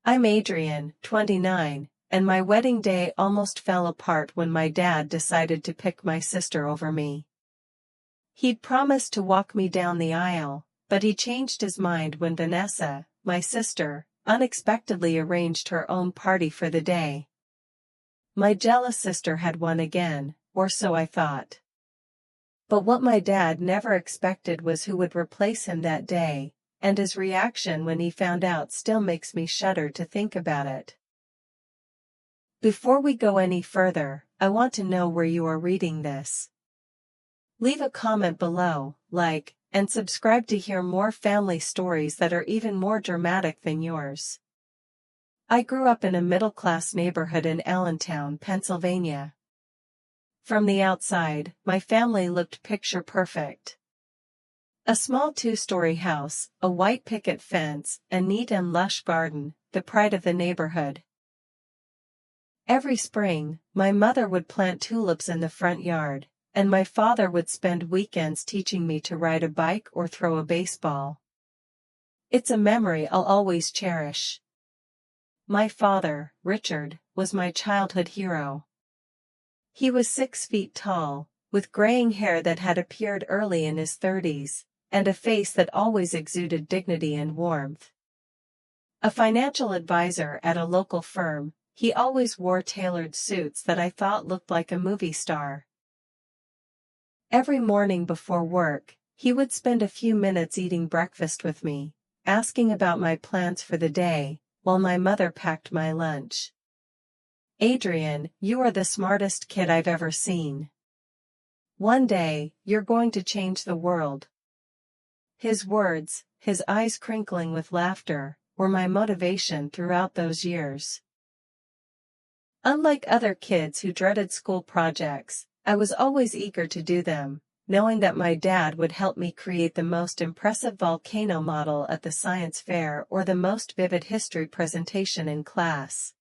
I'm Adrian, 29, and my wedding day almost fell apart when my dad decided to pick my sister over me. He'd promised to walk me down the aisle, but he changed his mind when Vanessa, my sister, unexpectedly arranged her own party for the day. My jealous sister had won again, or so I thought. But what my dad never expected was who would replace him that day, and his reaction when he found out still makes me shudder to think about it. Before we go any further, I want to know where you are reading this. Leave a comment below, like, and subscribe to hear more family stories that are even more dramatic than yours. I grew up in a middle-class neighborhood in Allentown, Pennsylvania. From the outside, my family looked picture-perfect. A small two-story house, a white picket fence, a neat and lush garden, the pride of the neighborhood. Every spring, my mother would plant tulips in the front yard, and my father would spend weekends teaching me to ride a bike or throw a baseball. It's a memory I'll always cherish. My father, Richard, was my childhood hero. He was 6 feet tall, with graying hair that had appeared early in his 30s, and a face that always exuded dignity and warmth. A financial advisor at a local firm, he always wore tailored suits that I thought looked like a movie star. Every morning before work, he would spend a few minutes eating breakfast with me, asking about my plans for the day, while my mother packed my lunch. Adrian, you are the smartest kid I've ever seen. One day, you're going to change the world. His words, his eyes crinkling with laughter, were my motivation throughout those years. Unlike other kids who dreaded school projects, I was always eager to do them, knowing that my dad would help me create the most impressive volcano model at the science fair or the most vivid history presentation in class.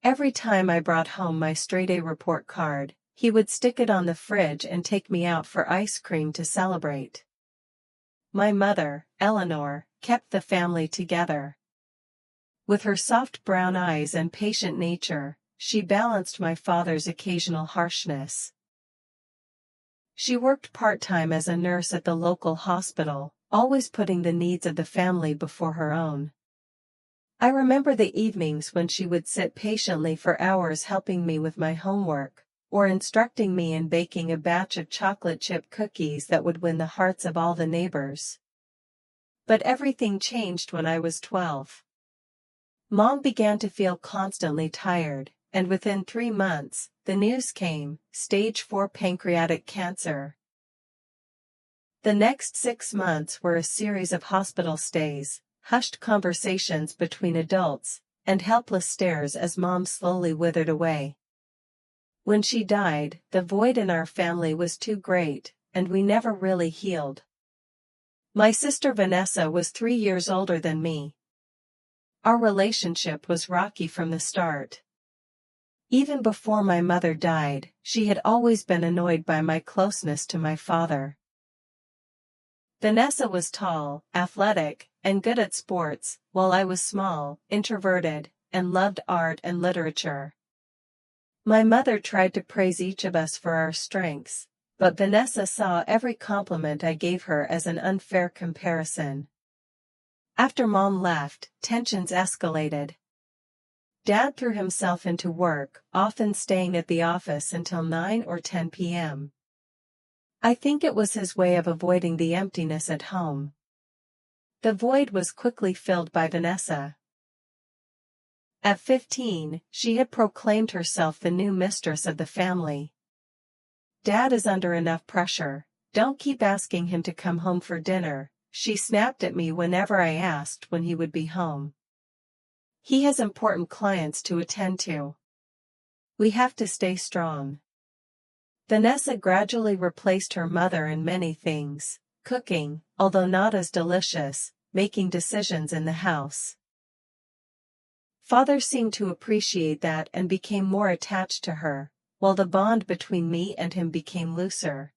Every time I brought home my straight-A report card, he would stick it on the fridge and take me out for ice cream to celebrate. My mother, Eleanor, kept the family together. With her soft brown eyes and patient nature, she balanced my father's occasional harshness. She worked part-time as a nurse at the local hospital, always putting the needs of the family before her own. I remember the evenings when she would sit patiently for hours helping me with my homework, or instructing me in baking a batch of chocolate chip cookies that would win the hearts of all the neighbors. But everything changed when I was 12. Mom began to feel constantly tired, and within 3 months, the news came: stage 4 pancreatic cancer. The next 6 months were a series of hospital stays, hushed conversations between adults, and helpless stares as Mom slowly withered away. When she died, the void in our family was too great, and we never really healed. My sister Vanessa was 3 years older than me. Our relationship was rocky from the start. Even before my mother died, she had always been annoyed by my closeness to my father. Vanessa was tall, athletic, and good at sports, while I was small, introverted, and loved art and literature. My mother tried to praise each of us for our strengths, but Vanessa saw every compliment I gave her as an unfair comparison. After Mom left, tensions escalated. Dad threw himself into work, often staying at the office until 9 or 10 p.m. I think it was his way of avoiding the emptiness at home. The void was quickly filled by Vanessa. At 15, she had proclaimed herself the new mistress of the family. "Dad is under enough pressure, don't keep asking him to come home for dinner," she snapped at me whenever I asked when he would be home. "He has important clients to attend to. We have to stay strong." Vanessa gradually replaced her mother in many things: cooking, although not as delicious, making decisions in the house. Father seemed to appreciate that and became more attached to her, while the bond between me and him became looser.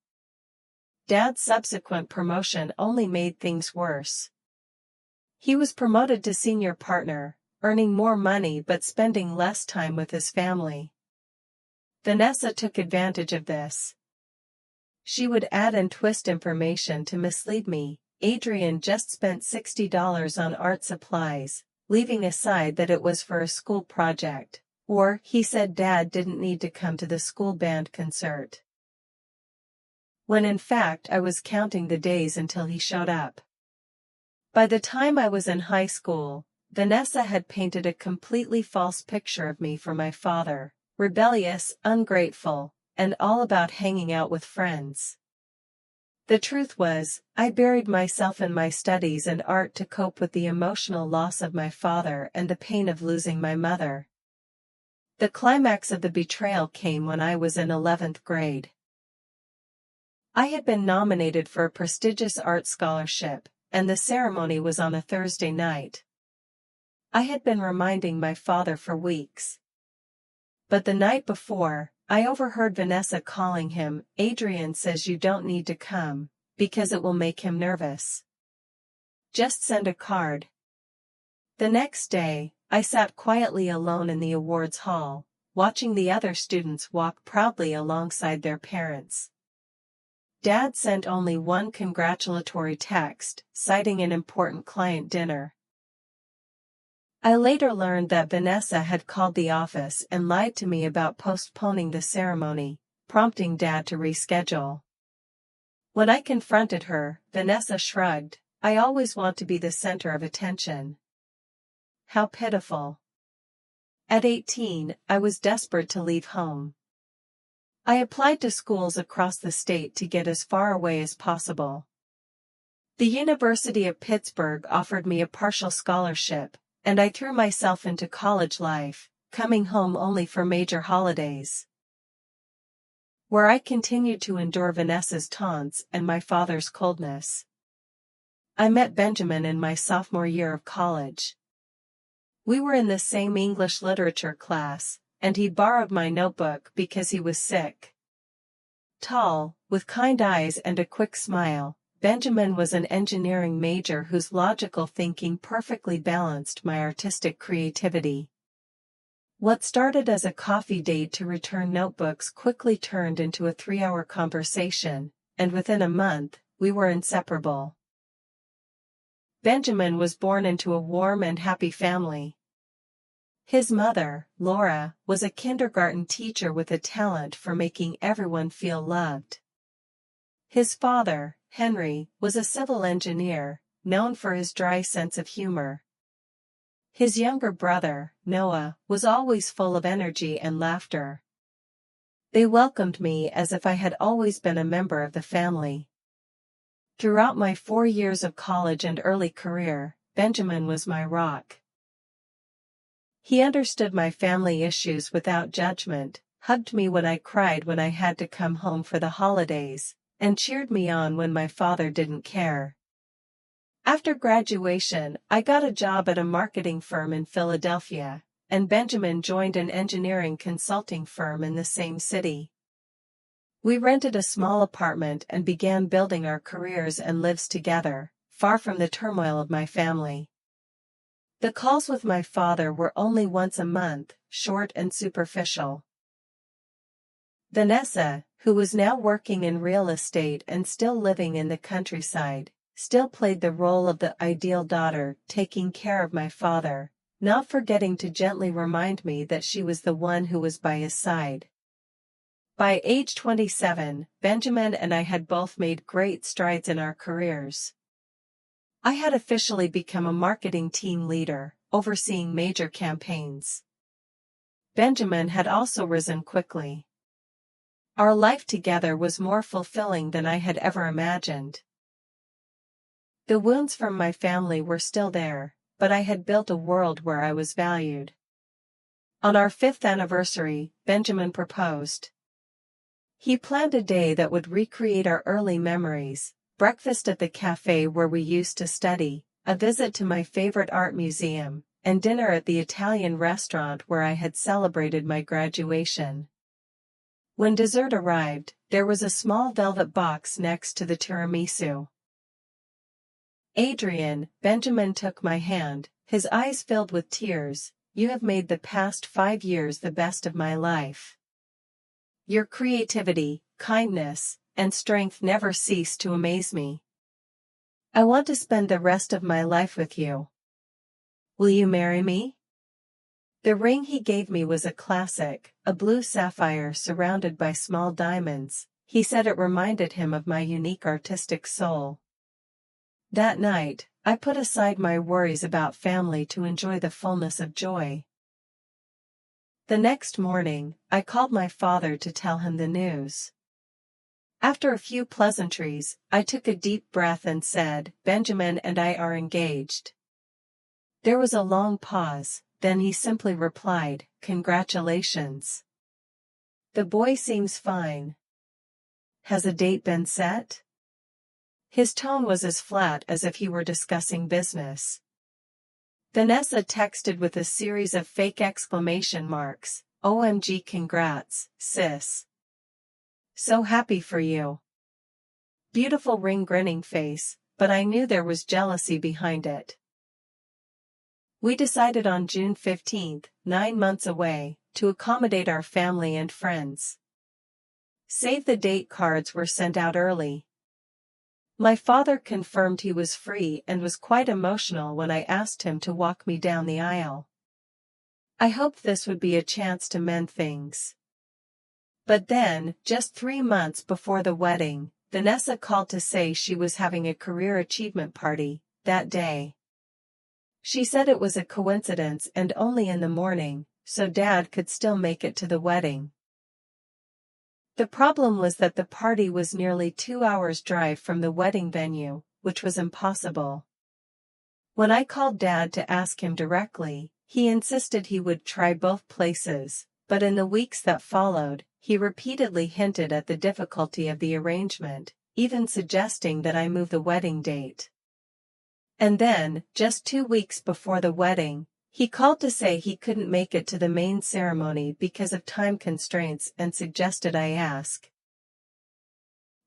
Dad's subsequent promotion only made things worse. He was promoted to senior partner, earning more money but spending less time with his family. Vanessa took advantage of this. She would add and twist information to mislead me. Adrian just spent $60 on art supplies, leaving aside that it was for a school project. Or, he said Dad didn't need to come to the school band concert. When in fact I was counting the days until he showed up. By the time I was in high school, Vanessa had painted a completely false picture of me for my father: rebellious, ungrateful, and all about hanging out with friends. The truth was, I buried myself in my studies and art to cope with the emotional loss of my father and the pain of losing my mother. The climax of the betrayal came when I was in 11th grade. I had been nominated for a prestigious art scholarship, and the ceremony was on a Thursday night. I had been reminding my father for weeks. But the night before, I overheard Vanessa calling him. Adrian says you don't need to come, because it will make him nervous. Just send a card. The next day, I sat quietly alone in the awards hall, watching the other students walk proudly alongside their parents. Dad sent only one congratulatory text, citing an important client dinner. I later learned that Vanessa had called the office and lied to me about postponing the ceremony, prompting Dad to reschedule. When I confronted her, Vanessa shrugged. I always want to be the center of attention. How pitiful. At 18, I was desperate to leave home. I applied to schools across the state to get as far away as possible. The University of Pittsburgh offered me a partial scholarship, and I threw myself into college life, coming home only for major holidays, where I continued to endure Vanessa's taunts and my father's coldness. I met Benjamin in my sophomore year of college. We were in the same English literature class, and he borrowed my notebook because he was sick. Tall, with kind eyes and a quick smile, Benjamin was an engineering major whose logical thinking perfectly balanced my artistic creativity. What started as a coffee date to return notebooks quickly turned into a 3-hour conversation, and within a month, we were inseparable. Benjamin was born into a warm and happy family. His mother, Laura, was a kindergarten teacher with a talent for making everyone feel loved. His father, Henry, was a civil engineer, known for his dry sense of humor. His younger brother, Noah, was always full of energy and laughter. They welcomed me as if I had always been a member of the family. Throughout my 4 years of college and early career, Benjamin was my rock. He understood my family issues without judgment, hugged me when I cried when I had to come home for the holidays, and cheered me on when my father didn't care. After graduation, I got a job at a marketing firm in Philadelphia, and Benjamin joined an engineering consulting firm in the same city. We rented a small apartment and began building our careers and lives together, far from the turmoil of my family. The calls with my father were only once a month, short and superficial. Vanessa, who was now working in real estate and still living in the countryside, still played the role of the ideal daughter, taking care of my father, not forgetting to gently remind me that she was the one who was by his side. By age 27, Benjamin and I had both made great strides in our careers. I had officially become a marketing team leader, overseeing major campaigns. Benjamin had also risen quickly. Our life together was more fulfilling than I had ever imagined. The wounds from my family were still there, but I had built a world where I was valued. On our 5th anniversary, Benjamin proposed. He planned a day that would recreate our early memories: breakfast at the cafe where we used to study, a visit to my favorite art museum, and dinner at the Italian restaurant where I had celebrated my graduation. When dessert arrived, there was a small velvet box next to the tiramisu. Adrian, Benjamin took my hand, His eyes filled with tears. "You have made the past 5 years the best of my life. Your creativity, kindness, and strength never cease to amaze me. I want to spend the rest of my life with you. Will you marry me?" The ring he gave me was a classic, a blue sapphire surrounded by small diamonds. He said it reminded him of my unique artistic soul. That night, I put aside my worries about family to enjoy the fullness of joy. The next morning, I called my father to tell him the news. After a few pleasantries, I took a deep breath and said, "Benjamin and I are engaged." There was a long pause, then he simply replied, "Congratulations. The boy seems fine. Has a date been set?" His tone was as flat as if he were discussing business. Vanessa texted with a series of fake exclamation marks. "OMG, congrats, sis. So happy for you." Beautiful ring, grinning face, but I knew there was jealousy behind it. We decided on June 15th, 9 months away, to accommodate our family and friends. Save the date cards were sent out early. My father confirmed he was free and was quite emotional when I asked him to walk me down the aisle. I hoped this would be a chance to mend things. But then, just 3 months before the wedding, Vanessa called to say she was having a career achievement party that day. She said it was a coincidence and only in the morning, so Dad could still make it to the wedding. The problem was that the party was nearly 2 hours' drive from the wedding venue, which was impossible. When I called Dad to ask him directly, he insisted he would try both places, but in the weeks that followed, he repeatedly hinted at the difficulty of the arrangement, even suggesting that I move the wedding date. And then, just 2 weeks before the wedding, he called to say he couldn't make it to the main ceremony because of time constraints and suggested I ask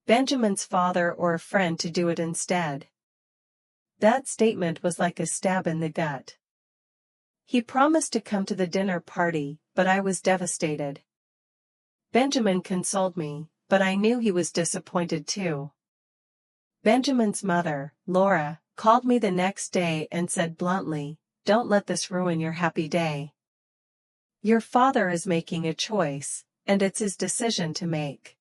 Benjamin's father or a friend to do it instead. That statement was like a stab in the gut. He promised to come to the dinner party, but I was devastated. Benjamin consoled me, but I knew he was disappointed too. Benjamin's mother, Laura, called me the next day and said bluntly, "Don't let this ruin your happy day. Your father is making a choice, and it's his decision to make."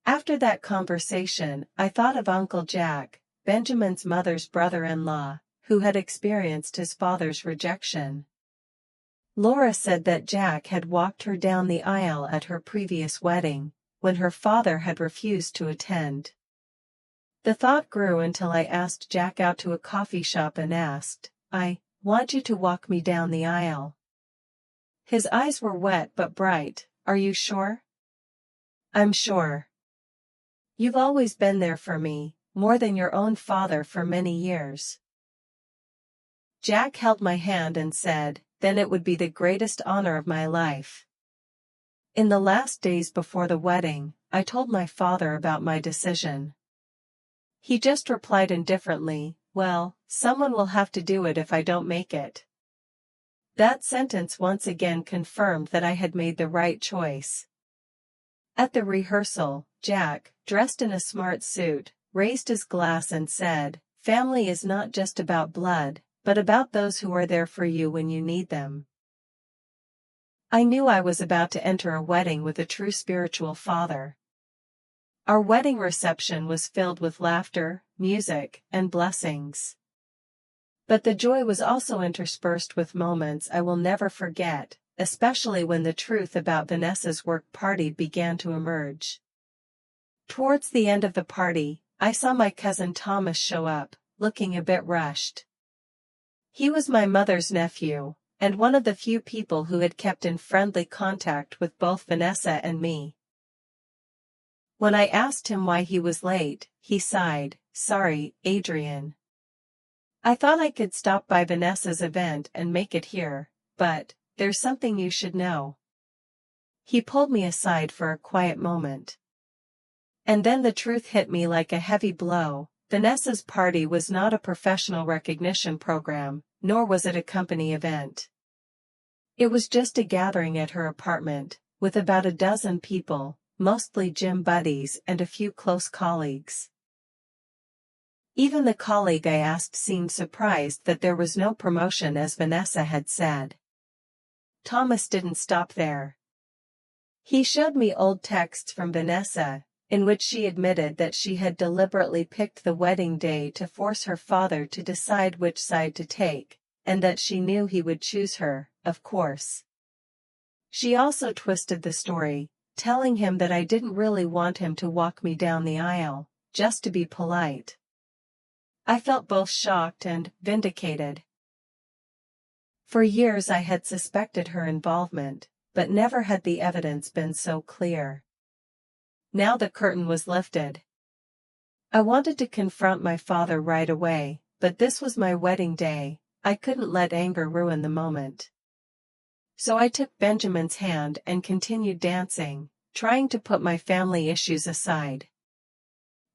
After that conversation, I thought of Uncle Jack, Benjamin's mother's brother-in-law, who had experienced his father's rejection. Laura said that Jack had walked her down the aisle at her previous wedding, when her father had refused to attend. The thought grew until I asked Jack out to a coffee shop and asked, "I want you to walk me down the aisle." His eyes were wet but bright. "Are you sure?" "I'm sure. You've always been there for me, more than your own father for many years." Jack held my hand and said, "Then it would be the greatest honor of my life." In the last days before the wedding, I told my father about my decision. He just replied indifferently, "Well, someone will have to do it if I don't make it." That sentence once again confirmed that I had made the right choice. At the rehearsal, Jack, dressed in a smart suit, raised his glass and said, "Family is not just about blood, but about those who are there for you when you need them." I knew I was about to enter a wedding with a true spiritual father. Our wedding reception was filled with laughter, music, and blessings. But the joy was also interspersed with moments I will never forget, especially when the truth about Vanessa's work party began to emerge. Towards the end of the party, I saw my cousin Thomas show up, looking a bit rushed. He was my mother's nephew, and one of the few people who had kept in friendly contact with both Vanessa and me. When I asked him why he was late, he sighed, "Sorry, Adrian. I thought I could stop by Vanessa's event and make it here, but there's something you should know." He pulled me aside for a quiet moment. And then the truth hit me like a heavy blow. Vanessa's party was not a professional recognition program, nor was it a company event. It was just a gathering at her apartment, with about a dozen people, mostly gym buddies and a few close colleagues. Even the colleague I asked seemed surprised that there was no promotion, as Vanessa had said. Thomas didn't stop there. He showed me old texts from Vanessa, in which she admitted that she had deliberately picked the wedding day to force her father to decide which side to take, and that she knew he would choose her, of course. She also twisted the story, telling him that I didn't really want him to walk me down the aisle, just to be polite. I felt both shocked and vindicated. For years I had suspected her involvement, but never had the evidence been so clear. Now the curtain was lifted. I wanted to confront my father right away, but this was my wedding day. I couldn't let anger ruin the moment. So I took Benjamin's hand and continued dancing, trying to put my family issues aside.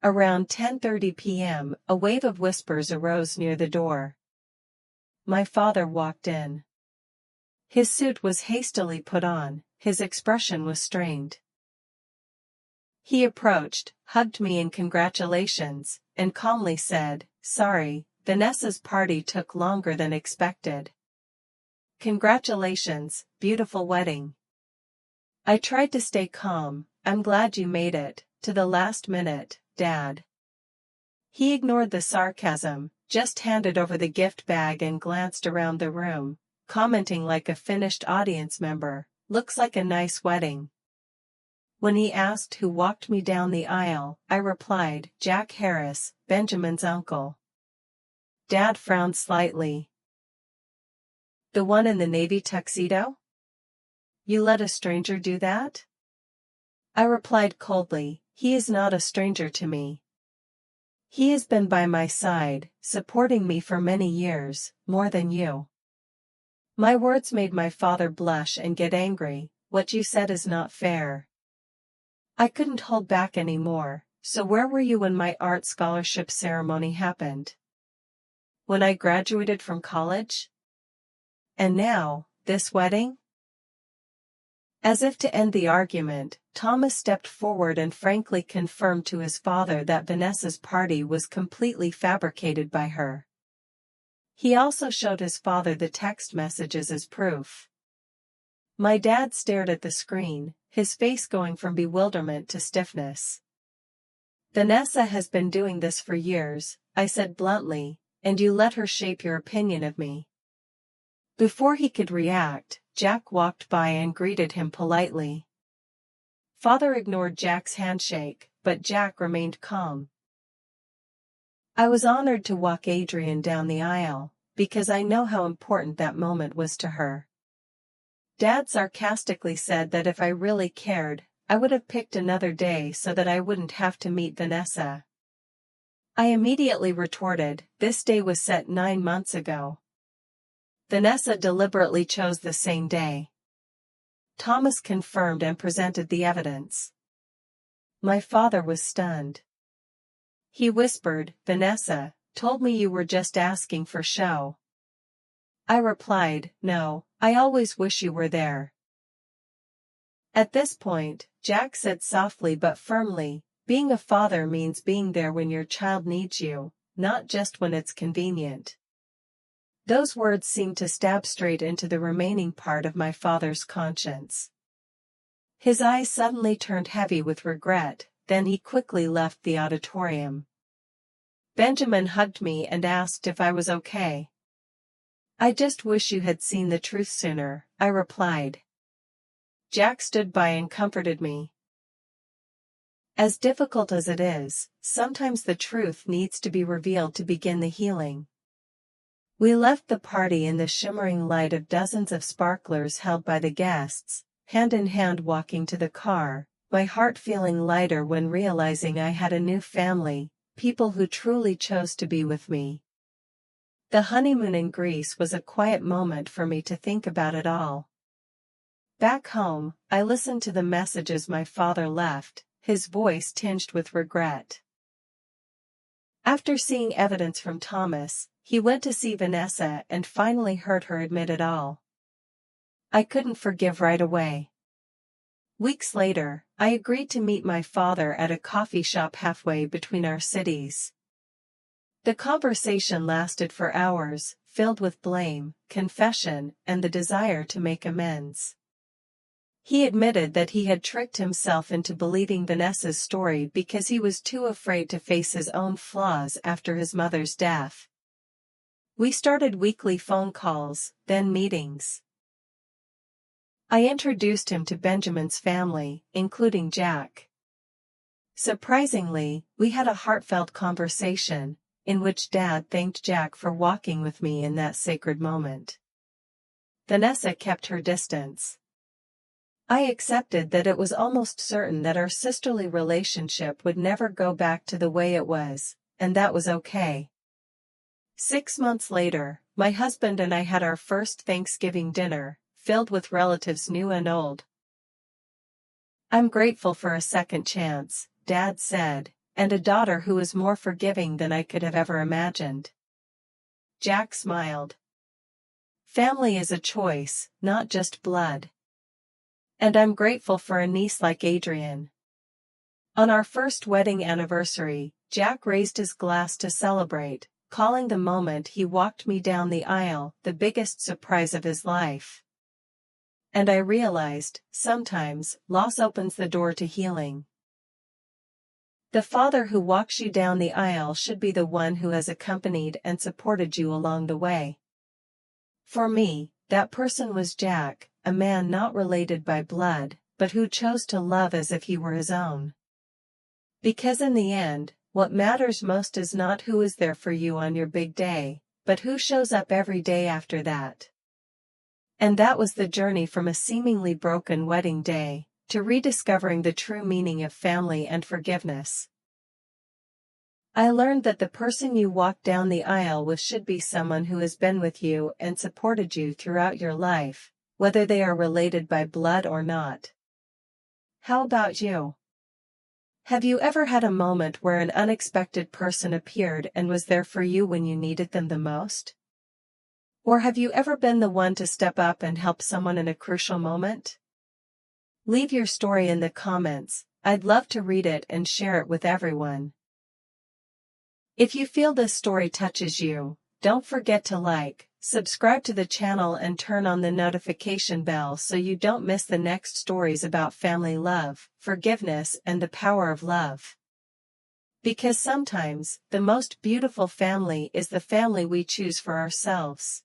Around 10:30 p.m., a wave of whispers arose near the door. My father walked in. His suit was hastily put on, his expression was strained. He approached, hugged me in congratulations, and calmly said, "Sorry, Vanessa's party took longer than expected. Congratulations, beautiful wedding." I tried to stay calm. "I'm glad you made it, to the last minute, Dad." He ignored the sarcasm, just handed over the gift bag and glanced around the room, commenting like a finished audience member, "Looks like a nice wedding." When he asked who walked me down the aisle, I replied, "Jack Harris, Benjamin's uncle." Dad frowned slightly. "The one in the navy tuxedo? You let a stranger do that?" I replied coldly, "He is not a stranger to me. He has been by my side, supporting me for many years, more than you." My words made my father blush and get angry. "What you said is not fair." I couldn't hold back anymore. "So where were you when my art scholarship ceremony happened? When I graduated from college? And now, this wedding?" As if to end the argument, Thomas stepped forward and frankly confirmed to his father that Vanessa's party was completely fabricated by her. He also showed his father the text messages as proof. My dad stared at the screen, his face going from bewilderment to stiffness. "Vanessa has been doing this for years," I said bluntly, "and you let her shape your opinion of me." Before he could react, Jack walked by and greeted him politely. Father ignored Jack's handshake, but Jack remained calm. I was honored to walk Adrienne down the aisle, because I know how important that moment was to her. Dad sarcastically said that if I really cared, I would have picked another day so that I wouldn't have to meet Vanessa. I immediately retorted, "This day was set 9 months ago. Vanessa deliberately chose the same day." Thomas confirmed and presented the evidence. My father was stunned. He whispered, "Vanessa told me you were just asking for show." I replied, "No, I always wish you were there." At this point, Jack said softly but firmly, "Being a father means being there when your child needs you, not just when it's convenient." Those words seemed to stab straight into the remaining part of my father's conscience. His eyes suddenly turned heavy with regret, then he quickly left the auditorium. Benjamin hugged me and asked if I was okay. "I just wish you had seen the truth sooner," I replied. Jack stood by and comforted me. As difficult as it is, sometimes the truth needs to be revealed to begin the healing. We left the party in the shimmering light of dozens of sparklers held by the guests, hand in hand walking to the car, my heart feeling lighter when realizing I had a new family, people who truly chose to be with me. The honeymoon in Greece was a quiet moment for me to think about it all. Back home, I listened to the messages my father left, his voice tinged with regret. After seeing evidence from Thomas, he went to see Vanessa and finally heard her admit it all. I couldn't forgive right away. Weeks later, I agreed to meet my father at a coffee shop halfway between our cities. The conversation lasted for hours, filled with blame, confession, and the desire to make amends. He admitted that he had tricked himself into believing Vanessa's story because he was too afraid to face his own flaws after his mother's death. We started weekly phone calls, then meetings. I introduced him to Benjamin's family, including Jack. Surprisingly, we had a heartfelt conversation, in which Dad thanked Jack for walking with me in that sacred moment. Vanessa kept her distance. I accepted that it was almost certain that our sisterly relationship would never go back to the way it was, and that was okay. 6 months later, my husband and I had our first Thanksgiving dinner, filled with relatives new and old. I'm grateful for a second chance, Dad said, and a daughter who is more forgiving than I could have ever imagined. Jack smiled. Family is a choice, not just blood. And I'm grateful for a niece like Adrian. On our first wedding anniversary, Jack raised his glass to celebrate, calling the moment he walked me down the aisle the biggest surprise of his life. And I realized, sometimes, loss opens the door to healing. The father who walks you down the aisle should be the one who has accompanied and supported you along the way. For me, that person was Jack, a man not related by blood, but who chose to love as if he were his own. Because in the end, what matters most is not who is there for you on your big day, but who shows up every day after that. And that was the journey from a seemingly broken wedding day to rediscovering the true meaning of family and forgiveness. I learned that the person you walk down the aisle with should be someone who has been with you and supported you throughout your life, whether they are related by blood or not. How about you? Have you ever had a moment where an unexpected person appeared and was there for you when you needed them the most? Or have you ever been the one to step up and help someone in a crucial moment? Leave your story in the comments. I'd love to read it and share it with everyone. If you feel this story touches you, don't forget to like, subscribe to the channel and turn on the notification bell so you don't miss the next stories about family love, forgiveness, and the power of love. Because sometimes, the most beautiful family is the family we choose for ourselves.